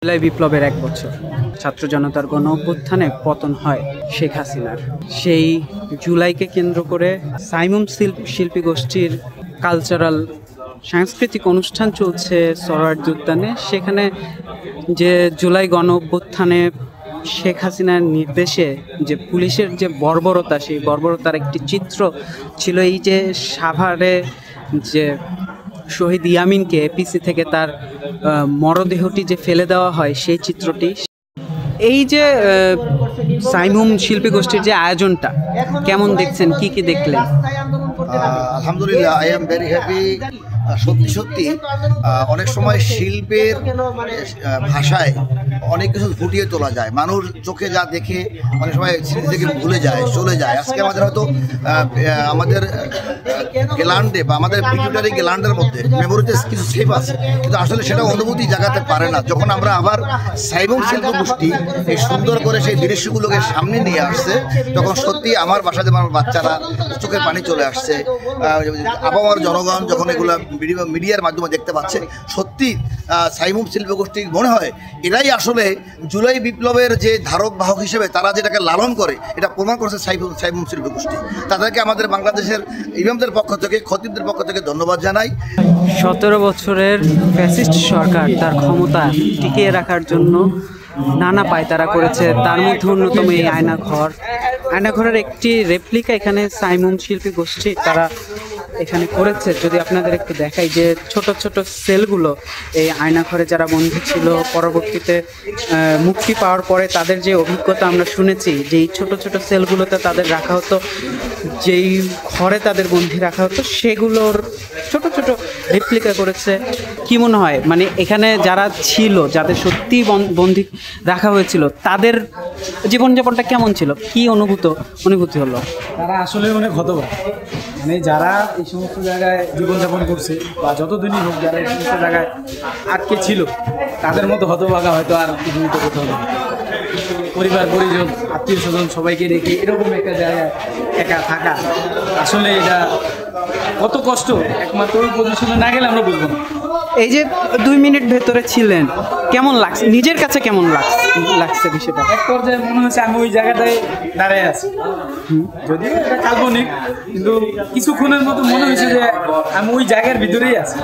জুলাই বিপ্লবের ১ বছর ছাত্র জনতার গণ অভ্যুত্থানে পতন হয় শেখ হাসিনার। সেই জুলাইকে কেন্দ্র করে সাইমুম শিল্পী গোষ্ঠীর কালচারাল সাংস্কৃতিক অনুষ্ঠান চলছে সোহরাওয়ার্দী উদ্যানে। সেখানে যে জুলাই গণ অভ্যুত্থানে শেখ হাসিনার নির্দেশে যে পুলিশের যে বর্বরতা, সেই বর্বরতার একটি চিত্র ছিল এই যে সাভারে যে শহীদ ইয়ামিনকে এপিসি থেকে তার মরদেহটি যে ফেলে দেওয়া হয়, সেই চিত্রটি। এই যে সাইমুম শিল্পী গোষ্ঠীর যে আয়োজনটা কেমন দেখছেন, কি কি দেখলেন? আলহামদুলিল্লাহ, আই এম ভেরি হ্যাপি। সত্যি সত্যি অনেক সময় শিল্পের ভাষায় অনেক কিছু ফুটিয়ে তোলা যায়। মানুষ চোখে যা দেখে অনেক সময় স্মৃতি থেকে ভুলে যায়, চলে যায়। আজকে আমাদের হয়তো আমাদের গ্ল্যান্ডে বা আমাদের পিটুইটারি গ্ল্যান্ডের মধ্যে মেমোরিতে কিছু সেভ আছে, কিন্তু আসলে সেটা অনুভূতি জাগাতে পারে না। যখন আমরা আবার সাইমুম শিল্প গোষ্ঠী এই সুন্দর করে সেই দৃশ্যগুলোকে সামনে নিয়ে আসছে, তখন সত্যি আমার বাসাতে আমার বাচ্চারা চোখের পানি চলে আসছে। আবহাওয়ার জনগণ যখন এগুলো মিডিয়ার মাধ্যমে দেখতে পাচ্ছে, সত্যি সাইমুম শিল্প গোষ্ঠী মনে হয় এরাই আসলে জুলাই বিপ্লবের যে ধারক বাহক হিসেবে তারা যেটাকে লালন করে, এটা প্রমাণ করেছে সাইমুম শিল্প গোষ্ঠী। তাদেরকে আমাদের বাংলাদেশের ইমামদের পক্ষ থেকে, খতিবদের পক্ষ থেকে ধন্যবাদ জানাই। ১৭ বছরের ফ্যাসিস্ট সরকার তার ক্ষমতা টিকিয়ে রাখার জন্য নানা পায়তারা করেছে। তার মধ্যে অন্যতম এই আয়নাঘরের একটি রেপ্লিকা এখানে সাইমুম শিল্পী গোষ্ঠী তারা এখানে করেছে। যদি আপনাদের একটু দেখাই যে ছোট ছোট সেলগুলো এই আয়নাঘরে যারা বন্দী ছিল, পরবর্তীতে মুক্তি পাওয়ার পরে তাদের যে অভিজ্ঞতা আমরা শুনেছি, যে এই ছোট ছোট সেলগুলোতে তাদের রাখা হতো, যেই ঘরে তাদের বন্দী রাখা হতো, সেগুলোর ছোট ছোট রেপ্লিকা করেছে। কি মনে হয়, মানে এখানে যারা ছিল, যাদের সত্যিই বন্দী রাখা হয়েছিল, তাদের জীবনযাপনটা কেমন ছিল, কি অনুভূতি হলো? তারা আসলে অনেক হতবাক। মানে যারা এই সমস্ত জায়গায় জীবনযাপন করছে বা যতদিনই হোক যারা এই সমস্ত জায়গায় আটকে ছিল, তাদের মতো হতভাগা হয়তো আর পৃথিবীতে কোথাও নেই। পরিবার পরিজন, আত্মীয় স্বজন সবাইকে রেখে এরকম একটা জায়গায় একা থাকা, আসলে এটা কত কষ্ট, একমাত্র ওই পজিশনে না গেলে আমরা বুঝবো না। এই যে 2 মিনিট ভেতরে ছিলেন, কেমন লাগছে নিজের কাছে, কেমন লাগছে বিষয়টা? এক পর্যায়ে মনে হচ্ছে আমি ওই জায়গাটায় দাঁড়ায় আছি, যদিও এটা কাল্পনিক, কিন্তু কিছুক্ষণের মতো মনে হয়েছে যে আমি ওই জায়গার ভিতরেই আছি।